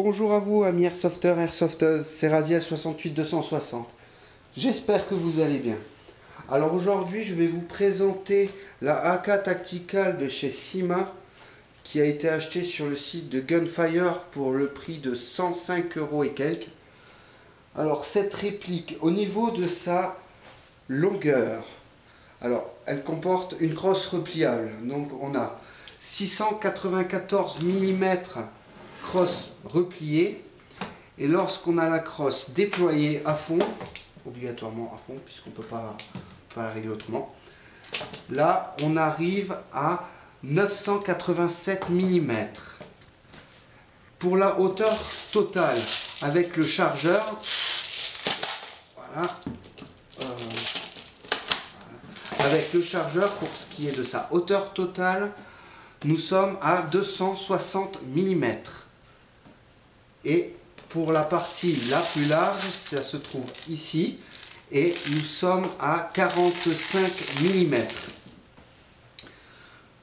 Bonjour à vous amis airsofters, airsofteuses, c'est Raziel68260. J'espère que vous allez bien. Alors aujourd'hui je vais vous présenter la AK Tactical de chez Syma qui a été achetée sur le site de Gunfire pour le prix de 105 € et quelques. Alors cette réplique, au niveau de sa longueur, alors elle comporte une crosse repliable, donc on a 694 mm crosse repliée, et lorsqu'on a la crosse déployée à fond, obligatoirement à fond puisqu'on ne peut pas la régler autrement, là on arrive à 987 mm. Pour la hauteur totale avec le chargeur, voilà, avec le chargeur, pour ce qui est de sa hauteur totale, nous sommes à 260 mm. Et pour la partie la plus large, ça se trouve ici, et nous sommes à 45 mm.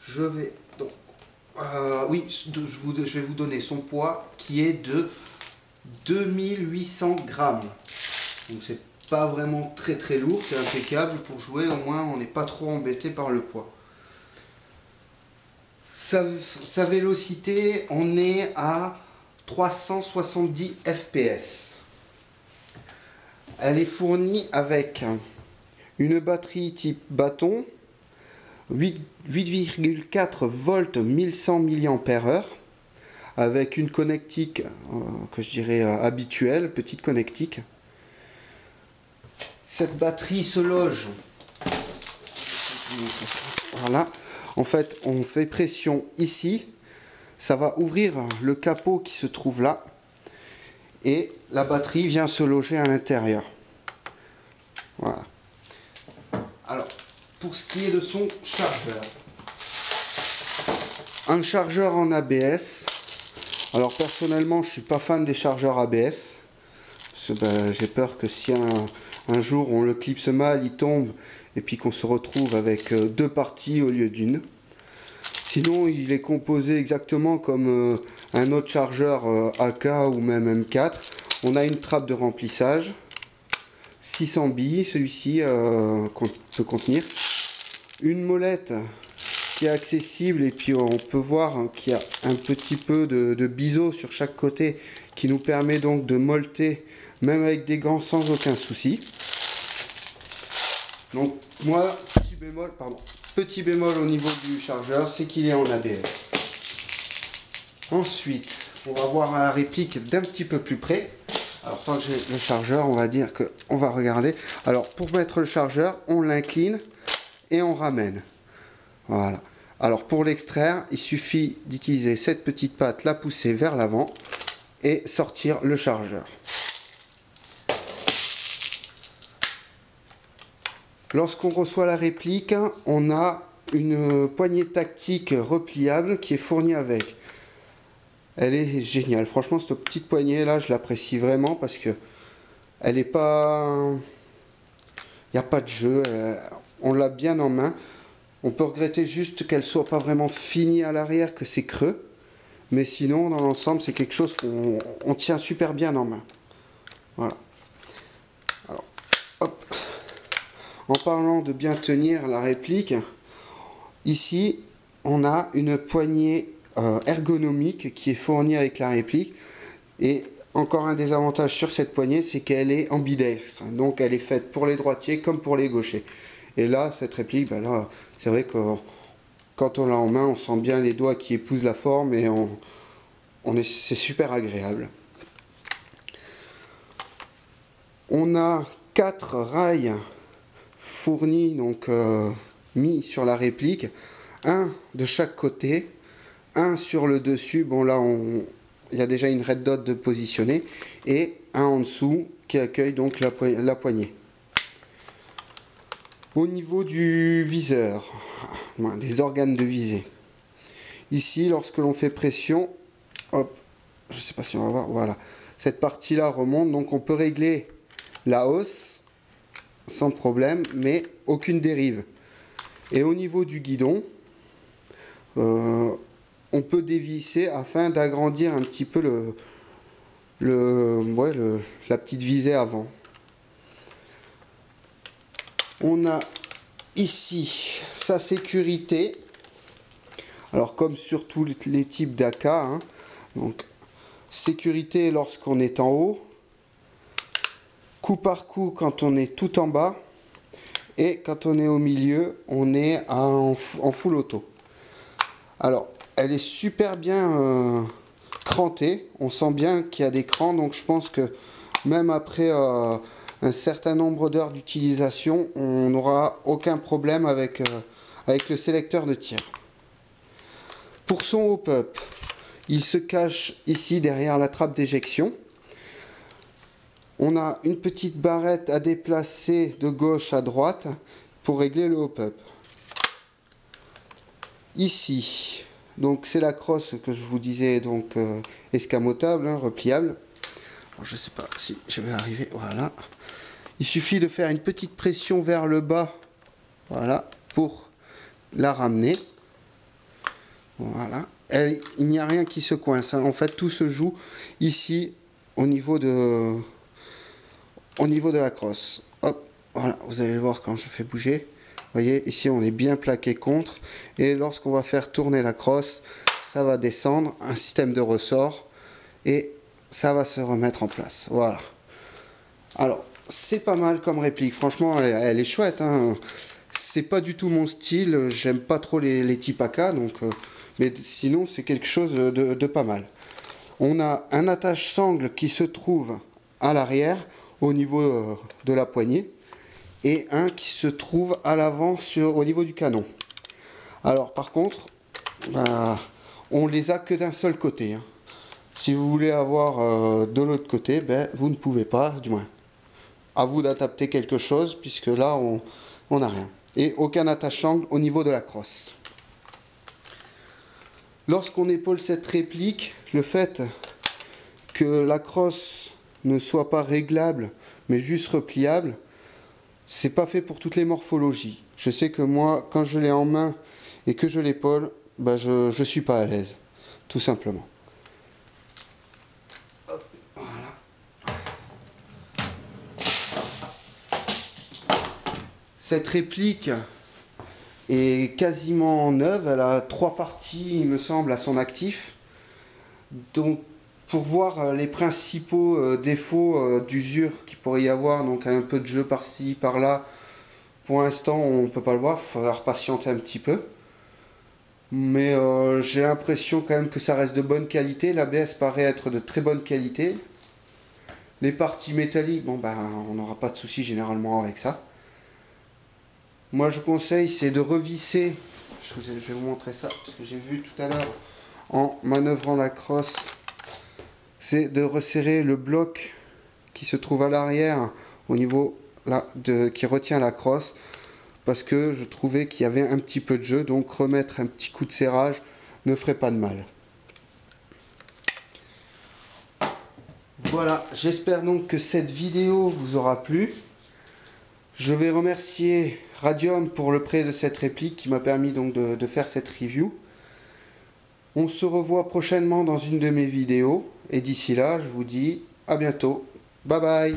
Je vais donc, je vais vous donner son poids qui est de 2800 grammes. Donc c'est pas vraiment très lourd, c'est impeccable pour jouer, au moins on n'est pas trop embêté par le poids. Sa vélocité, on est à 370 fps. Elle est fournie avec une batterie type bâton, 8,4 volts 1100 mAh, avec une connectique que je dirais habituelle, petite connectique. Cette batterie se loge, voilà, en fait on fait pression ici, ça va ouvrir le capot qui se trouve là, et la batterie vient se loger à l'intérieur. Voilà. Alors, pour ce qui est de son chargeur, un chargeur en ABS. Alors personnellement, je suis pas fan des chargeurs ABS, parce que j'ai peur que si un jour on le clipse mal, il tombe, et puis qu'on se retrouve avec deux parties au lieu d'une. Sinon, il est composé exactement comme un autre chargeur AK ou même M4. On a une trappe de remplissage, 600 billes, celui-ci peut contenir. Une molette qui est accessible, et puis on peut voir qu'il y a un petit peu de biseau sur chaque côté qui nous permet donc de molleter même avec des gants sans aucun souci. Donc moi, petit bémol au niveau du chargeur, c'est qu'il est en ABS. Ensuite, on va voir la réplique d'un petit peu plus près. Alors tant que j'ai le chargeur, on va dire qu'on va regarder. Alors pour mettre le chargeur, on l'incline et on ramène. Voilà. Alors pour l'extraire, il suffit d'utiliser cette petite patte, la pousser vers l'avant et sortir le chargeur. Lorsqu'on reçoit la réplique, on a une poignée tactique repliable qui est fournie avec. Elle est géniale. Franchement, cette petite poignée là, je l'apprécie vraiment parce que elle est pas, il n'y a pas de jeu. On l'a bien en main. On peut regretter juste qu'elle soit pas vraiment finie à l'arrière, que c'est creux. Mais sinon, dans l'ensemble, c'est quelque chose qu'on tient super bien en main. Voilà. Alors, hop. En parlant de bien tenir la réplique, ici on a une poignée ergonomique qui est fournie avec la réplique, et encore un des avantages sur cette poignée, c'est qu'elle est ambidextre, donc elle est faite pour les droitiers comme pour les gauchers. Et là cette réplique, là c'est vrai que quand on l'a en main, on sent bien les doigts qui épousent la forme, et c'est super agréable. On a 4 rails fournis, donc mis sur la réplique, un de chaque côté, un sur le dessus, bon là il y a déjà une red dot de positionner, et un en dessous qui accueille donc la poignée. Au niveau du viseur, des organes de visée, ici lorsque l'on fait pression, hop, je sais pas si on va voir, voilà, cette partie là remonte, donc on peut régler la hausse sans problème, mais aucune dérive. Et au niveau du guidon, on peut dévisser afin d'agrandir un petit peu la petite visée avant. On a ici sa sécurité. Alors comme sur tous les types d'AK, hein, donc sécurité lorsqu'on est en haut, coup par coup quand on est tout en bas, et quand on est au milieu, on est en full auto. Alors elle est super bien crantée, on sent bien qu'il y a des crans, donc je pense que même après un certain nombre d'heures d'utilisation, on n'aura aucun problème avec le sélecteur de tir. Pour son hop-up, il se cache ici derrière la trappe d'éjection. On a une petite barrette à déplacer de gauche à droite pour régler le hop-up. Ici, donc c'est la crosse que je vous disais, donc escamotable, hein, repliable. Alors, je sais pas si je vais arriver, voilà. Il suffit de faire une petite pression vers le bas, voilà, pour la ramener. Voilà. Il n'y a rien qui se coince, hein. En fait, tout se joue ici au niveau de la crosse. Hop, voilà, vous allez le voir quand je fais bouger. Vous voyez, ici on est bien plaqué contre, et lorsqu'on va faire tourner la crosse, ça va descendre, un système de ressort, et ça va se remettre en place. Voilà. Alors, c'est pas mal comme réplique, franchement, elle est chouette, hein. C'est pas du tout mon style, j'aime pas trop les types AK, donc, mais sinon c'est quelque chose de pas mal. On a un attache-sangle qui se trouve à l'arrière, au niveau de la poignée, et un qui se trouve à l'avant au niveau du canon. Alors par contre, on les a que d'un seul côté, hein. Si vous voulez avoir de l'autre côté, vous ne pouvez pas, du moins. À vous d'adapter quelque chose, puisque là on n'a rien. Et aucun attache-sangle au niveau de la crosse. Lorsqu'on épaule cette réplique, le fait que la crosse ne soit pas réglable, mais juste repliable, c'est pas fait pour toutes les morphologies. Je sais que moi, quand je l'ai en main et que je l'épaule, je suis pas à l'aise, tout simplement. Hop, voilà. Cette réplique est quasiment neuve, elle a 3 parties, il me semble, à son actif. Donc, pour voir les principaux défauts d'usure qu'il pourrait y avoir, donc un peu de jeu par-ci, par-là, pour l'instant on ne peut pas le voir, il va falloir patienter un petit peu. Mais j'ai l'impression quand même que ça reste de bonne qualité, l'ABS paraît être de très bonne qualité. Les parties métalliques, bon on n'aura pas de souci généralement avec ça. Moi je conseille c'est de revisser, je vais vous montrer ça, parce que j'ai vu tout à l'heure en manœuvrant la crosse, c'est de resserrer le bloc qui se trouve à l'arrière au niveau là, qui retient la crosse, parce que je trouvais qu'il y avait un petit peu de jeu, donc remettre un petit coup de serrage ne ferait pas de mal. Voilà, j'espère donc que cette vidéo vous aura plu. Je vais remercier Radium pour le prêt de cette réplique qui m'a permis donc de faire cette review. On se revoit prochainement dans une de mes vidéos, et d'ici là, je vous dis à bientôt. Bye bye.